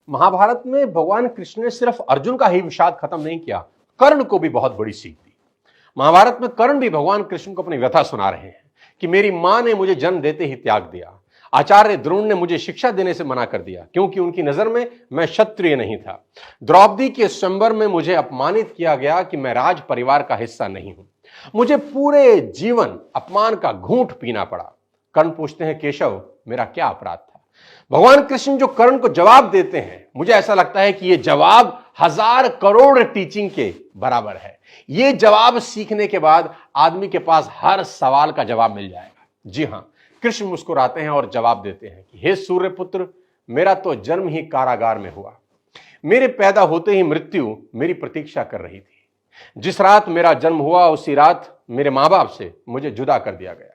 महाभारत में भगवान कृष्ण ने सिर्फ अर्जुन का ही विषाद खत्म नहीं किया, कर्ण को भी बहुत बड़ी सीख दी। महाभारत में कर्ण भी भगवान कृष्ण को अपनी व्यथा सुना रहे हैं कि मेरी मां ने मुझे जन्म देते ही त्याग दिया, आचार्य द्रोण ने मुझे शिक्षा देने से मना कर दिया क्योंकि उनकी नजर में मैं क्षत्रिय नहीं था। द्रौपदी के स्वयंवर में मुझे अपमानित किया गया कि मैं राज परिवार का हिस्सा नहीं हूं। मुझे पूरे जीवन अपमान का घूंट पीना पड़ा। कर्ण पूछते हैं, केशव मेरा क्या अपराध था? भगवान कृष्ण जो कर्ण को जवाब देते हैं, मुझे ऐसा लगता है कि यह जवाब 1000 करोड़ टीचिंग के बराबर है। यह जवाब सीखने के बाद आदमी के पास हर सवाल का जवाब मिल जाएगा। जी हां, कृष्ण मुस्कुराते हैं और जवाब देते हैं कि हे सूर्यपुत्र, मेरा तो जन्म ही कारागार में हुआ। मेरे पैदा होते ही मृत्यु मेरी प्रतीक्षा कर रही थी। जिस रात मेरा जन्म हुआ उसी रात मेरे मां बाप से मुझे जुदा कर दिया गया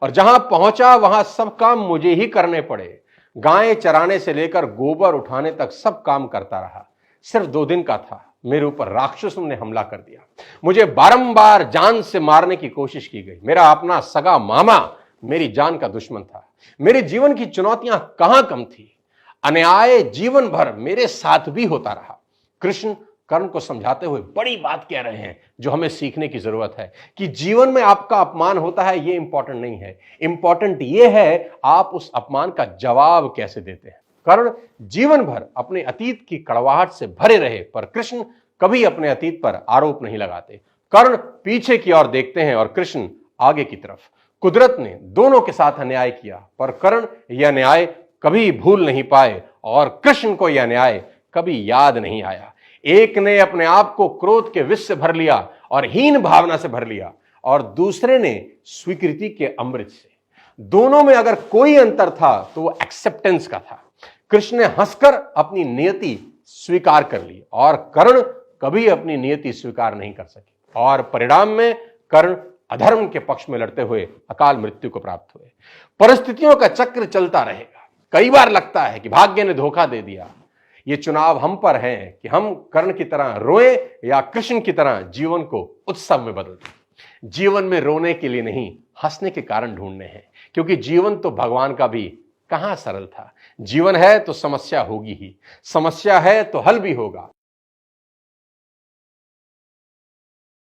और जहां पहुंचा वहां सब काम मुझे ही करने पड़े। गायें चराने से लेकर गोबर उठाने तक सब काम करता रहा। सिर्फ 2 दिन का था, मेरे ऊपर राक्षसों ने हमला कर दिया। मुझे बारंबार जान से मारने की कोशिश की गई। मेरा अपना सगा मामा मेरी जान का दुश्मन था। मेरे जीवन की चुनौतियां कहां कम थी। अन्याय जीवन भर मेरे साथ भी होता रहा। कृष्ण कर्ण को समझाते हुए बड़ी बात कह रहे हैं जो हमें सीखने की जरूरत है कि जीवन में आपका अपमान होता है, यह इंपॉर्टेंट नहीं है। इंपॉर्टेंट यह है आप उस अपमान का जवाब कैसे देते हैं। कर्ण जीवन भर अपने अतीत की कड़वाहट से भरे रहे, पर कृष्ण कभी अपने अतीत पर आरोप नहीं लगाते। कर्ण पीछे की ओर देखते हैं और कृष्ण आगे की तरफ। कुदरत ने दोनों के साथ अन्याय किया, पर कर्ण यह अन्याय कभी भूल नहीं पाए और कृष्ण को यह अन्याय कभी याद नहीं आया। एक ने अपने आप को क्रोध के विष से भर लिया और हीन भावना से भर लिया, और दूसरे ने स्वीकृति के अमृत से। दोनों में अगर कोई अंतर था तो वो एक्सेप्टेंस का था। कृष्ण ने हंसकर अपनी नियति स्वीकार कर ली और कर्ण कभी अपनी नियति स्वीकार नहीं कर सके, और परिणाम में कर्ण अधर्म के पक्ष में लड़ते हुए अकाल मृत्यु को प्राप्त हुए। परिस्थितियों का चक्र चलता रहेगा। कई बार लगता है कि भाग्य ने धोखा दे दिया। ये चुनाव हम पर है कि हम कर्ण की तरह रोएं या कृष्ण की तरह जीवन को उत्सव में बदल दें। जीवन में रोने के लिए नहीं, हंसने के कारण ढूंढने हैं, क्योंकि जीवन तो भगवान का भी कहां सरल था। जीवन है तो समस्या होगी ही, समस्या है तो हल भी होगा।